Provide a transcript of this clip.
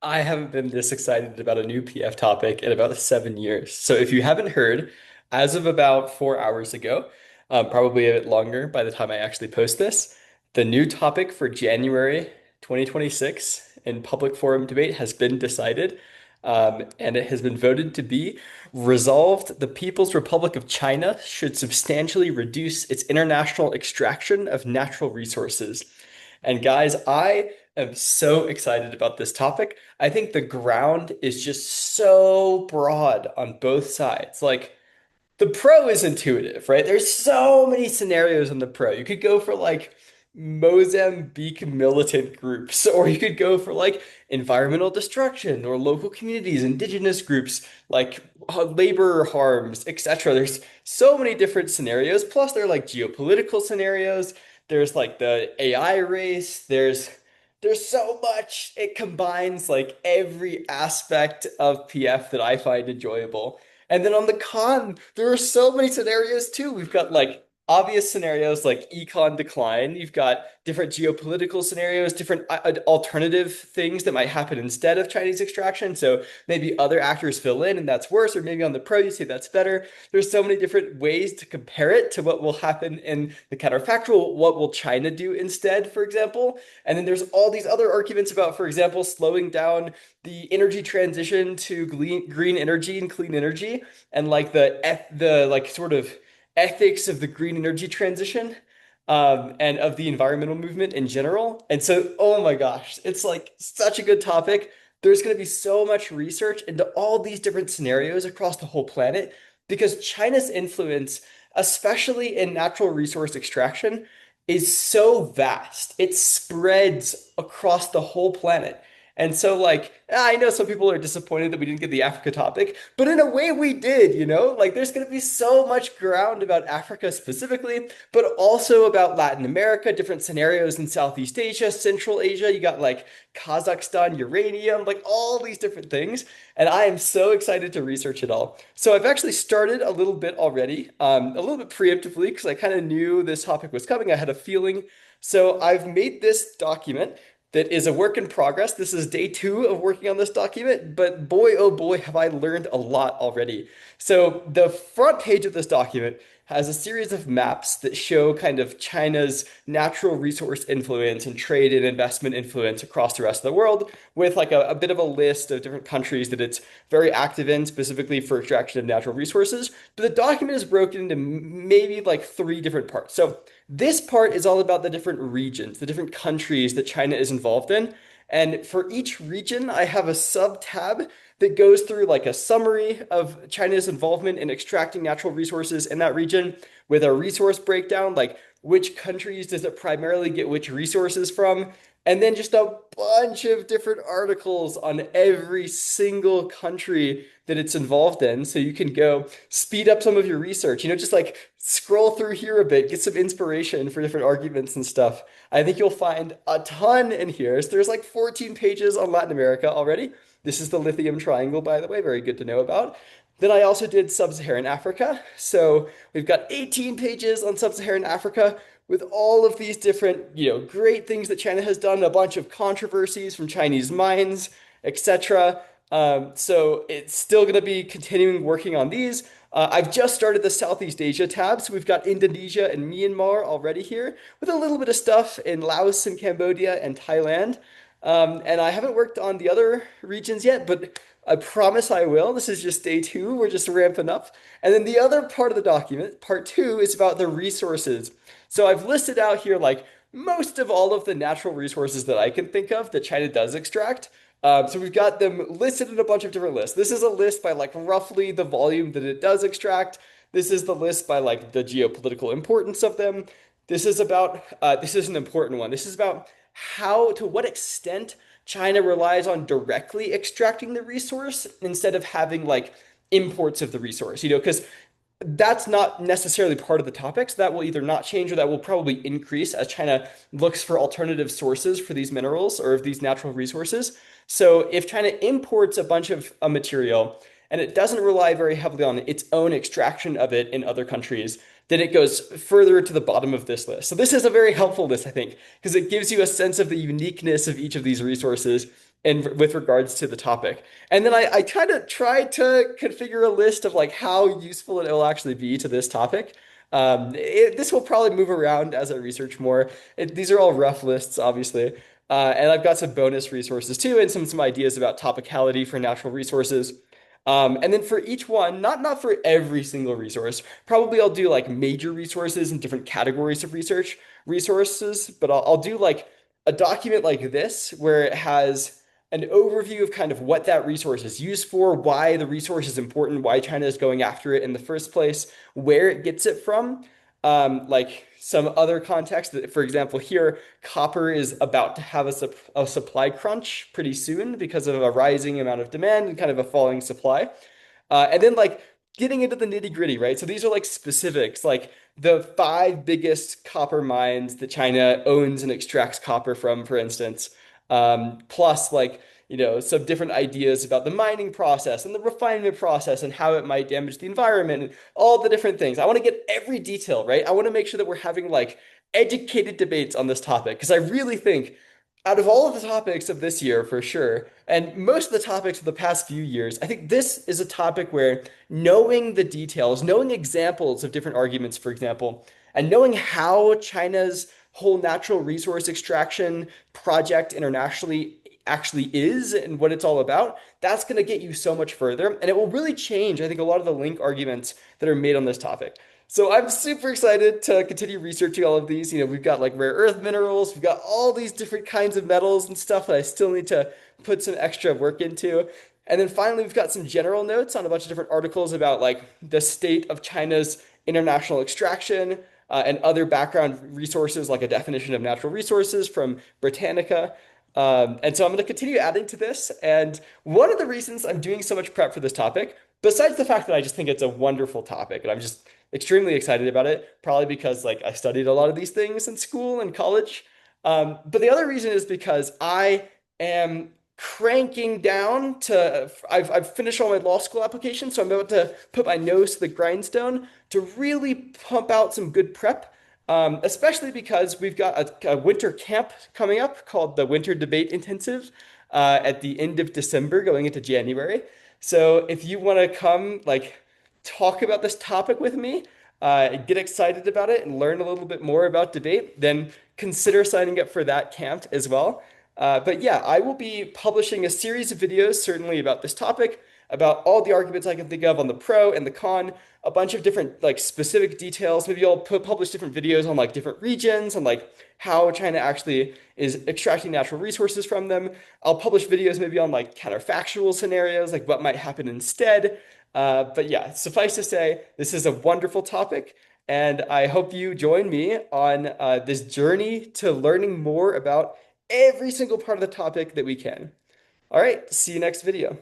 I haven't been this excited about a new PF topic in about 7 years. So if you haven't heard, as of about 4 hours ago, probably a bit longer by the time I actually post this, the new topic for January 2026 in public forum debate has been decided, and it has been voted to be resolved. The People's Republic of China should substantially reduce its international extraction of natural resources. And guys, I am so excited about this topic. I think the ground is just so broad on both sides. Like the pro is intuitive, right? There's so many scenarios in the pro. You could go for like Mozambique militant groups, or you could go for like environmental destruction or local communities, indigenous groups, like labor harms, etc. There's so many different scenarios. Plus, there are like geopolitical scenarios. There's like the AI race. There's so much. It combines like every aspect of PF that I find enjoyable. And then on the con, there are so many scenarios too. We've got like obvious scenarios like econ decline. You've got different geopolitical scenarios, different alternative things that might happen instead of Chinese extraction. So maybe other actors fill in and that's worse, or maybe on the pro you say that's better. There's so many different ways to compare it to what will happen in the counterfactual. What will China do instead, for example? And then there's all these other arguments about, for example, slowing down the energy transition to green energy and clean energy and like the like sort of ethics of the green energy transition, and of the environmental movement in general. And so, oh my gosh, it's like such a good topic. There's going to be so much research into all these different scenarios across the whole planet because China's influence, especially in natural resource extraction, is so vast. It spreads across the whole planet. And so, like, I know some people are disappointed that we didn't get the Africa topic, but in a way we did, you know? Like, there's going to be so much ground about Africa specifically, but also about Latin America, different scenarios in Southeast Asia, Central Asia. You got like Kazakhstan, uranium, like all these different things. And I am so excited to research it all. So I've actually started a little bit already, a little bit preemptively, because I kind of knew this topic was coming. I had a feeling. So I've made this document that is a work in progress. This is day two of working on this document, but boy, oh boy, have I learned a lot already. So the front page of this document has a series of maps that show kind of China's natural resource influence and trade and investment influence across the rest of the world, with like a bit of a list of different countries that it's very active in, specifically for extraction of natural resources. But the document is broken into maybe like three different parts. So this part is all about the different regions, the different countries that China is involved in. And for each region, I have a sub tab that goes through like a summary of China's involvement in extracting natural resources in that region with a resource breakdown, like which countries does it primarily get which resources from, and then just a bunch of different articles on every single country that it's involved in. So you can go speed up some of your research, just like scroll through here a bit, get some inspiration for different arguments and stuff. I think you'll find a ton in here. So there's like 14 pages on Latin America already. This is the lithium triangle, by the way, very good to know about. Then I also did sub-Saharan Africa. So we've got 18 pages on sub-Saharan Africa with all of these different, great things that China has done, a bunch of controversies from Chinese mines, etc. So it's still going to be continuing working on these. I've just started the Southeast Asia tab, so we've got Indonesia and Myanmar already here, with a little bit of stuff in Laos and Cambodia and Thailand. And I haven't worked on the other regions yet, but I promise I will. This is just day two. We're just ramping up. And then the other part of the document, part two, is about the resources. So I've listed out here like most of all of the natural resources that I can think of that China does extract. So we've got them listed in a bunch of different lists. This is a list by like roughly the volume that it does extract. This is the list by like the geopolitical importance of them. This is an important one. This is about to what extent China relies on directly extracting the resource instead of having like imports of the resource, because that's not necessarily part of the topic. So that will either not change or that will probably increase as China looks for alternative sources for these minerals or of these natural resources. So if China imports a bunch of a material and it doesn't rely very heavily on its own extraction of it in other countries, then it goes further to the bottom of this list. So this is a very helpful list, I think, because it gives you a sense of the uniqueness of each of these resources in with regards to the topic. And then I kind of tried to configure a list of like how useful it will actually be to this topic. This will probably move around as I research more. These are all rough lists, obviously. And I've got some bonus resources too, and some ideas about topicality for natural resources. And then for each one, not for every single resource, probably I'll do like major resources and different categories of resources, but I'll do like a document like this where it has an overview of kind of what that resource is used for, why the resource is important, why China is going after it in the first place, where it gets it from, like some other context. For example, here, copper is about to have a supply crunch pretty soon because of a rising amount of demand and kind of a falling supply. And then like getting into the nitty gritty, right? So these are like specifics, like the five biggest copper mines that China owns and extracts copper from, for instance, plus like some different ideas about the mining process and the refinement process and how it might damage the environment and all the different things. I want to get every detail, right? I want to make sure that we're having like educated debates on this topic because I really think out of all of the topics of this year, for sure, and most of the topics of the past few years, I think this is a topic where knowing the details, knowing examples of different arguments, for example, and knowing how China's whole natural resource extraction project internationally actually is and what it's all about, that's going to get you so much further. And it will really change, I think, a lot of the link arguments that are made on this topic. So I'm super excited to continue researching all of these. We've got like rare earth minerals, we've got all these different kinds of metals and stuff that I still need to put some extra work into. And then finally, we've got some general notes on a bunch of different articles about like the state of China's international extraction, and other background resources, like a definition of natural resources from Britannica. And so I'm going to continue adding to this. And one of the reasons I'm doing so much prep for this topic, besides the fact that I just think it's a wonderful topic and I'm just extremely excited about it, probably because like I studied a lot of these things in school and college. But the other reason is because I am cranking down to I've finished all my law school applications, so I'm about to put my nose to the grindstone to really pump out some good prep. Especially because we've got a winter camp coming up called the Winter Debate Intensive at the end of December, going into January. So if you want to come, like, talk about this topic with me, get excited about it, and learn a little bit more about debate, then consider signing up for that camp as well. But yeah, I will be publishing a series of videos, certainly about this topic, about all the arguments I can think of on the pro and the con, a bunch of different like specific details. Maybe I'll publish different videos on like different regions and like how China actually is extracting natural resources from them. I'll publish videos maybe on like counterfactual scenarios, like what might happen instead. But yeah, suffice to say, this is a wonderful topic. And I hope you join me on this journey to learning more about every single part of the topic that we can. All right, see you next video.